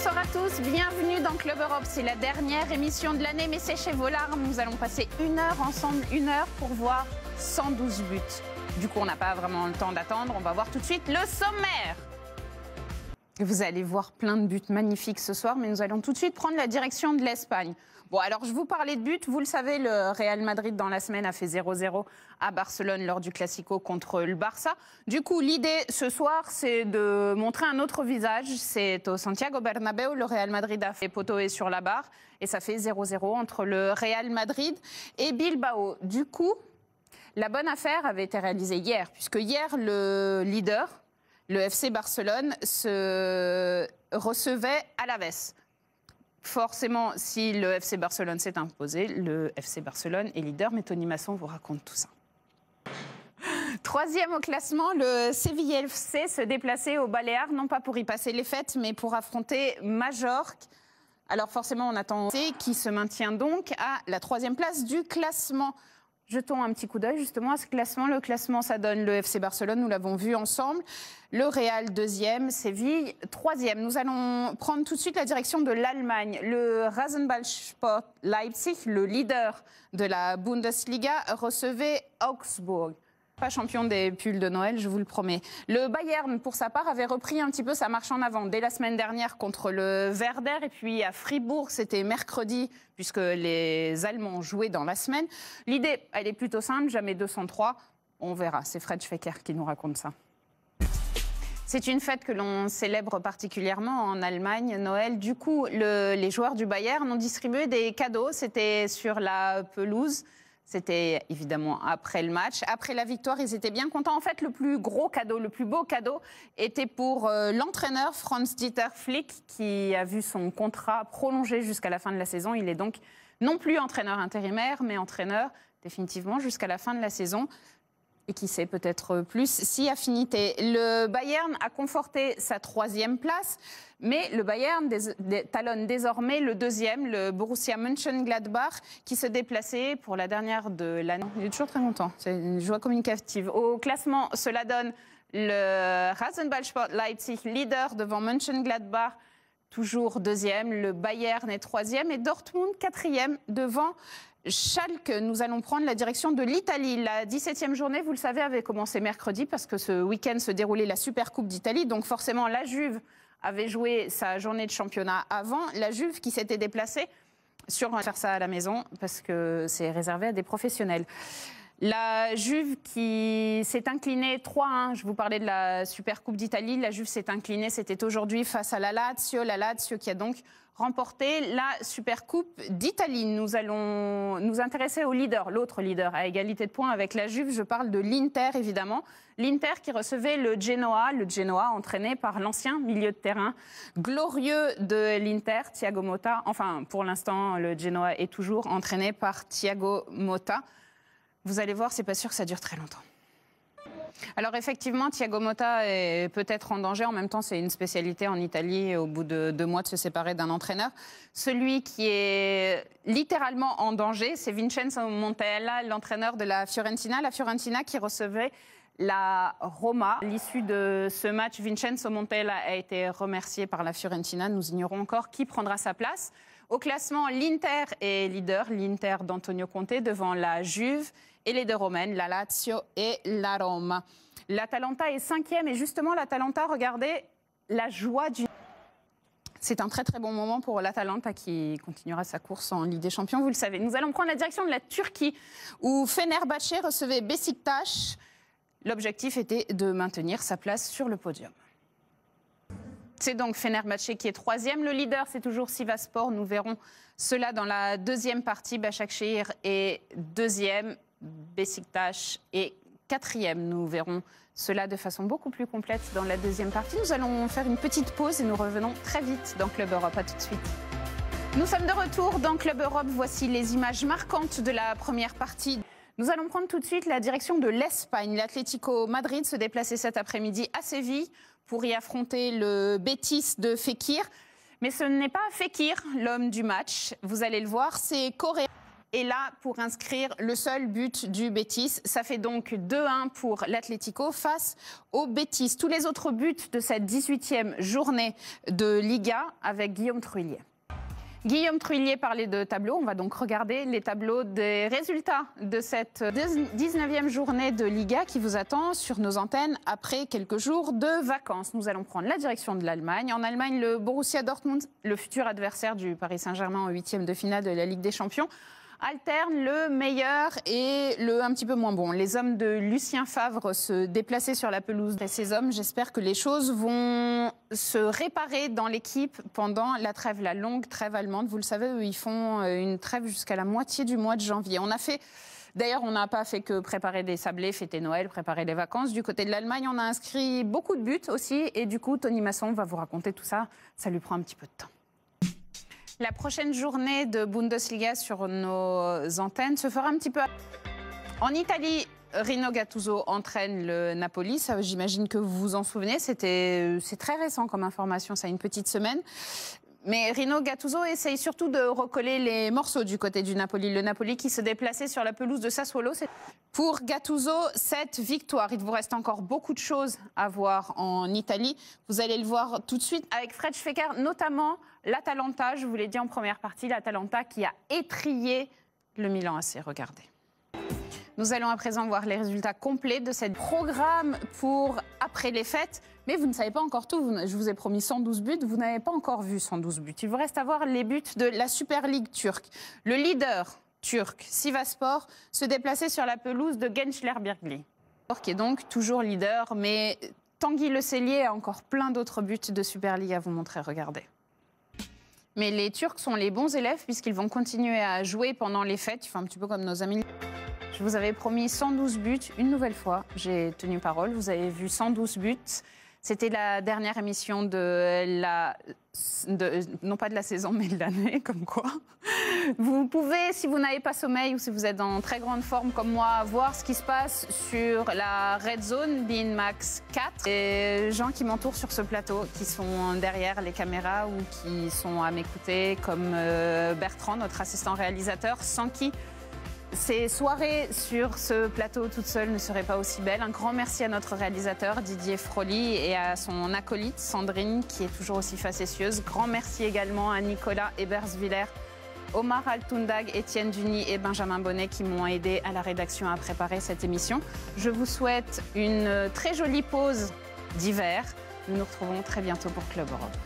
Bonsoir à tous, bienvenue dans Club Europe. C'est la dernière émission de l'année, mais séchez vos larmes. Nous allons passer une heure ensemble, une heure pour voir 112 buts. Du coup, on n'a pas vraiment le temps d'attendre. On va voir tout de suite le sommaire. Vous allez voir plein de buts magnifiques ce soir, mais nous allons tout de suite prendre la direction de l'Espagne. Bon, alors je vous parlais de buts. Vous le savez, le Real Madrid dans la semaine a fait 0-0 à Barcelone lors du Classico contre le Barça. Du coup, l'idée ce soir, c'est de montrer un autre visage. C'est au Santiago Bernabéu. Le Real Madrid a fait poteau et sur la barre. Et ça fait 0-0 entre le Real Madrid et Bilbao. Du coup, la bonne affaire avait été réalisée hier, puisque hier, le leader, le FC Barcelone, se recevait Alaves. Forcément, si le FC Barcelone s'est imposé, le FC Barcelone est leader, mais Tony Masson vous raconte tout ça. Troisième au classement, le Sevilla FC se déplaçait aux Baléares, non pas pour y passer les fêtes, mais pour affronter Majorque. Alors forcément, on attend qui se maintient donc à la troisième place du classement. Jetons un petit coup d'œil justement à ce classement. Le classement, ça donne le FC Barcelone, nous l'avons vu ensemble. Le Real, deuxième. Séville, troisième. Nous allons prendre tout de suite la direction de l'Allemagne. Le Rasenballsport Leipzig, le leader de la Bundesliga, recevait Augsbourg. Pas champion des pulls de Noël, je vous le promets. Le Bayern, pour sa part, avait repris un petit peu sa marche en avant dès la semaine dernière contre le Werder. Et puis à Fribourg, c'était mercredi, puisque les Allemands jouaient dans la semaine. L'idée, elle est plutôt simple, jamais 203. On verra, c'est Fred Schwecker qui nous raconte ça. C'est une fête que l'on célèbre particulièrement en Allemagne, Noël. Du coup, les joueurs du Bayern ont distribué des cadeaux. C'était sur la pelouse. C'était évidemment après le match. Après la victoire, ils étaient bien contents. En fait, le plus gros cadeau, le plus beau cadeau était pour l'entraîneur Franz-Dieter Flick, qui a vu son contrat prolongé jusqu'à la fin de la saison. Il est donc non plus entraîneur intérimaire, mais entraîneur définitivement jusqu'à la fin de la saison. Et qui sait peut-être plus si affinité. Le Bayern a conforté sa troisième place, mais le Bayern talonne désormais le deuxième, le Borussia Mönchengladbach, qui se déplaçait pour la dernière de l'année. Il est toujours très content, c'est une joie communicative. Au classement, cela donne le Rasenballsport Leipzig, leader devant Mönchengladbach, toujours deuxième. Le Bayern est troisième et Dortmund quatrième devant Schalke. Nous allons prendre la direction de l'Italie. La 17e journée, vous le savez, avait commencé mercredi parce que ce week-end se déroulait la Supercoupe d'Italie. Donc forcément, la Juve avait joué sa journée de championnat avant. La Juve qui s'était déplacée sur faire ça à la maison parce que c'est réservé à des professionnels. La Juve qui s'est inclinée 3-1, je vous parlais de la Supercoupe d'Italie, la Juve s'est inclinée, c'était aujourd'hui face à la Lazio qui a donc remporté la Supercoupe d'Italie. Nous allons nous intéresser au leader, l'autre leader à égalité de points avec la Juve, je parle de l'Inter évidemment. L'Inter qui recevait le Genoa entraîné par l'ancien milieu de terrain glorieux de l'Inter, Thiago Motta. Enfin, pour l'instant, le Genoa est toujours entraîné par Thiago Motta. Vous allez voir, c'est pas sûr que ça dure très longtemps. Alors effectivement, Thiago Motta est peut-être en danger. En même temps, c'est une spécialité en Italie, au bout de 2 mois, de se séparer d'un entraîneur. Celui qui est littéralement en danger, c'est Vincenzo Montella, l'entraîneur de la Fiorentina. La Fiorentina qui recevait la Roma. À l'issue de ce match, Vincenzo Montella a été remercié par la Fiorentina. Nous ignorons encore qui prendra sa place. Au classement, l'Inter est leader, l'Inter d'Antonio Conte, devant la Juve et les deux romaines, la Lazio et la Roma. L'Atalanta est 5e et justement l'Atalanta, regardez la joie du... C'est un très très bon moment pour l'Atalanta qui continuera sa course en Ligue des Champions, vous le savez. Nous allons prendre la direction de la Turquie où Fenerbahçe recevait Beşiktaş. L'objectif était de maintenir sa place sur le podium. C'est donc Fenerbahçe qui est 3e. Le leader, c'est toujours Sivasspor. Nous verrons cela dans la deuxième partie. Başakşehir est 2e. Beşiktaş est 4e. Nous verrons cela de façon beaucoup plus complète dans la deuxième partie. Nous allons faire une petite pause et nous revenons très vite dans Club Europe. À tout de suite. Nous sommes de retour dans Club Europe. Voici les images marquantes de la première partie. Nous allons prendre tout de suite la direction de l'Espagne. L'Atlético Madrid se déplaçait cet après-midi à Séville pour y affronter le Betis de Fekir. Mais ce n'est pas Fekir, l'homme du match. Vous allez le voir, c'est coréen. est là pour inscrire le seul but du Betis. Ça fait donc 2-1 pour l'Atlético face au Betis. Tous les autres buts de cette 18e journée de Liga avec Guillaume Truillier. Guillaume Truillier parlait de tableaux. On va donc regarder les tableaux des résultats de cette 19e journée de Liga qui vous attend sur nos antennes après quelques jours de vacances. Nous allons prendre la direction de l'Allemagne. En Allemagne, le Borussia Dortmund, le futur adversaire du Paris Saint-Germain en 8e de finale de la Ligue des Champions, alterne le meilleur et le un petit peu moins bon. Les hommes de Lucien Favre se déplaçaient sur la pelouse. Et ces hommes, j'espère que les choses vont se réparer dans l'équipe pendant la trêve, la longue trêve allemande. Vous le savez, eux, ils font une trêve jusqu'à la moitié du mois de janvier. D'ailleurs, on n'a pas fait que préparer des sablés, fêter Noël, préparer les vacances. Du côté de l'Allemagne, on a inscrit beaucoup de buts aussi. Et du coup, Tony Masson va vous raconter tout ça. Ça lui prend un petit peu de temps. La prochaine journée de Bundesliga sur nos antennes se fera un petit peu... En Italie, Rino Gattuso entraîne le Napoli. Ça, j'imagine que vous vous en souvenez. C'est très récent comme information, ça a une petite semaine. Mais Rino Gattuso essaye surtout de recoller les morceaux du côté du Napoli. Le Napoli qui se déplaçait sur la pelouse de Sassuolo. Pour Gattuso, cette victoire, il vous reste encore beaucoup de choses à voir en Italie. Vous allez le voir tout de suite avec Fred Schwecker, notamment l'Atalanta. Je vous l'ai dit en première partie, l'Atalanta qui a étrillé le Milan AC. Regardez. Nous allons à présent voir les résultats complets de cette programme pour après les fêtes. Mais vous ne savez pas encore tout. Je vous ai promis 112 buts. Vous n'avez pas encore vu 112 buts. Il vous reste à voir les buts de la Super League turque. Le leader turc, Sivasspor, se déplaçait sur la pelouse de Gençlerbirliğ, qui est donc toujours leader. Mais Tanguy Le Cellier a encore plein d'autres buts de Super League à vous montrer. Regardez. Mais les Turcs sont les bons élèves puisqu'ils vont continuer à jouer pendant les fêtes. Ils font un petit peu comme nos amis. Je vous avais promis 112 buts. Une nouvelle fois, j'ai tenu parole. Vous avez vu 112 buts. C'était la dernière émission non pas de la saison, mais de l'année, comme quoi. Vous pouvez, si vous n'avez pas sommeil ou si vous êtes en très grande forme comme moi, voir ce qui se passe sur la Red Zone beIN Max 4. Et gens qui m'entourent sur ce plateau, qui sont derrière les caméras ou qui sont à m'écouter, comme Bertrand, notre assistant réalisateur, sans qui ces soirées sur ce plateau toute seule ne seraient pas aussi belles. Un grand merci à notre réalisateur Didier Froli et à son acolyte Sandrine qui est toujours aussi facétieuse. Grand merci également à Nicolas Ebersviller, Omar Altundag, Étienne Duny et Benjamin Bonnet qui m'ont aidé à la rédaction à préparer cette émission. Je vous souhaite une très jolie pause d'hiver. Nous nous retrouvons très bientôt pour Club Europe.